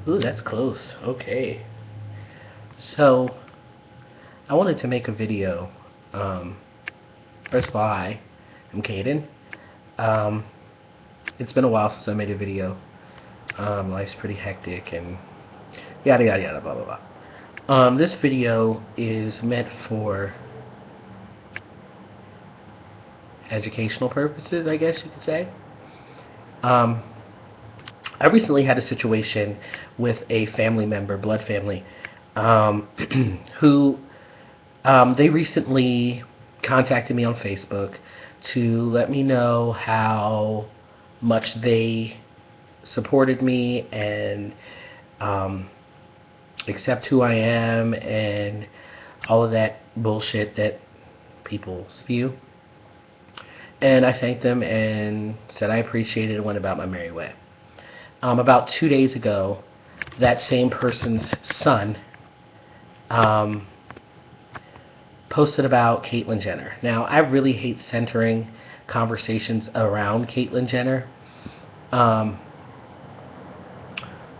Ooh, that's close. Okay. So, I wanted to make a video. Um, First of all, hi, I'm Caden. Um, it's been a while since I made a video. Life's pretty hectic and yada yada yada blah blah blah. This video is meant for educational purposes, I guess you could say. Um, I recently had a situation with a family member, blood family, who they recently contacted me on Facebook to let me know how much they supported me and accept who I am and all of that bullshit that people spew. And I thanked them and said I appreciated it and went about my merry way. About 2 days ago, that same person's son posted about Caitlyn Jenner. Now, I really hate centering conversations around Caitlyn Jenner,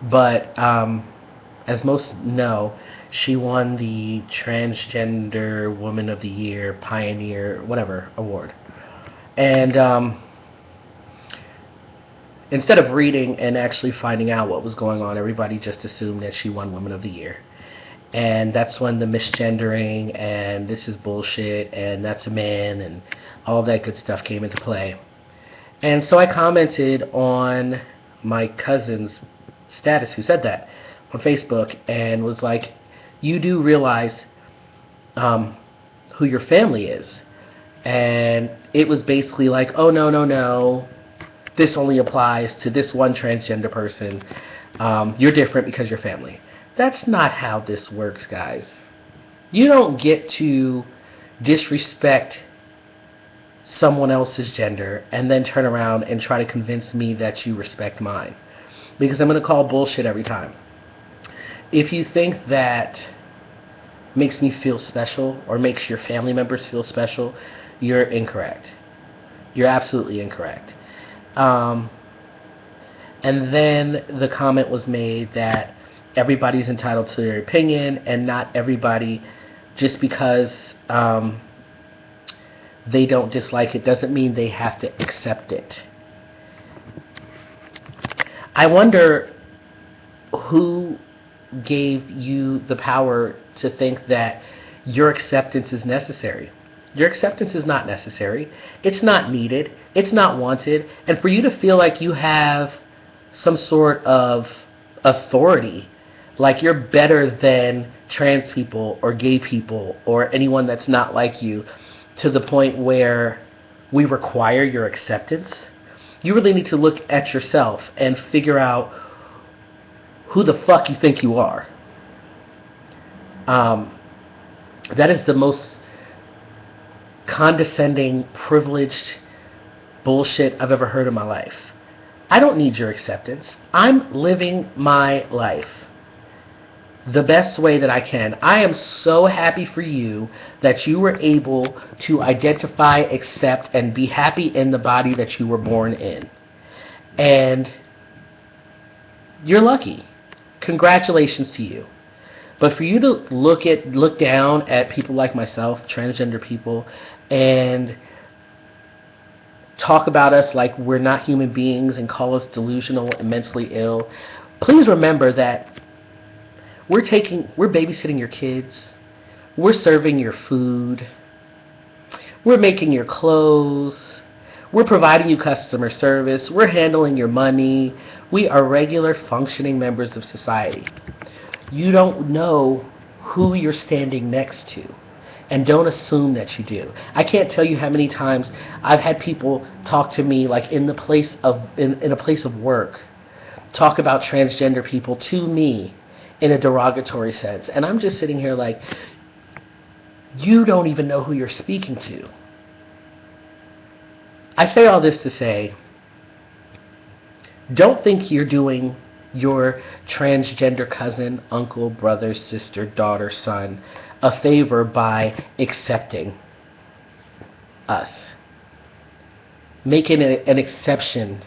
but as most know, she won the Transgender Woman of the Year, Pioneer, whatever, award. And instead of reading and actually finding out what was going on, everybody just assumed that she won Woman of the Year. And that's when the misgendering and this is bullshit and that's a man and all that good stuff came into play. And so I commented on my cousin's status who said that on Facebook and was like, you do realize who your family is. And it was basically like, oh, no, this only applies to this one transgender person. You're different because you're family. That's not how this works, guys. You don't get to disrespect someone else's gender and then turn around and try to convince me that you respect mine. Because I'm going to call bullshit every time. If you think that makes me feel special or makes your family members feel special, you're incorrect. You're absolutely incorrect. And then the comment was made that everybody's entitled to their opinion and not everybody, just because they don't dislike it doesn't mean they have to accept it. I wonder who gave you the power to think that your acceptance is necessary. Your acceptance is not necessary. It's not needed. It's not wanted. And for you to feel like you have some sort of authority, like you're better than trans people or gay people or anyone that's not like you, to the point where we require your acceptance, you really need to look at yourself and figure out who the fuck you think you are. That is the most condescending, privileged bullshit I've ever heard in my life. I don't need your acceptance. I'm living my life the best way that I can. I am so happy for you that you were able to identify, accept, and be happy in the body that you were born in. And you're lucky. Congratulations to you. But for you to look down at people like myself, transgender people, and talk about us like we're not human beings and call us delusional and mentally ill, please remember that we're babysitting your kids, we're serving your food, we're making your clothes, we're providing you customer service, we're handling your money. We are regular functioning members of society. You don't know who you're standing next to, and don't assume that you do. I can't tell you how many times I've had people talk to me like in a place of work, talk about transgender people to me in a derogatory sense, and I'm just sitting here like, you don't even know who you're speaking to. I say all this to say, don't think you're doing your transgender cousin, uncle, brother, sister, daughter, son a favor by accepting us. Making an exception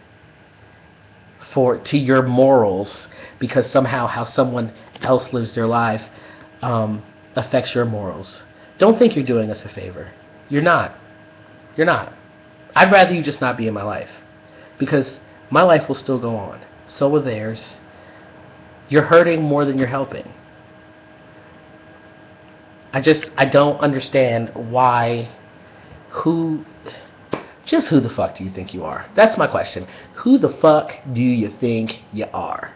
to your morals, because somehow how someone else lives their life affects your morals. Don't think you're doing us a favor. You're not. You're not. I'd rather you just not be in my life, because my life will still go on. So will theirs. You're hurting more than you're helping. I don't understand why, just who the fuck do you think you are? That's my question. Who the fuck do you think you are?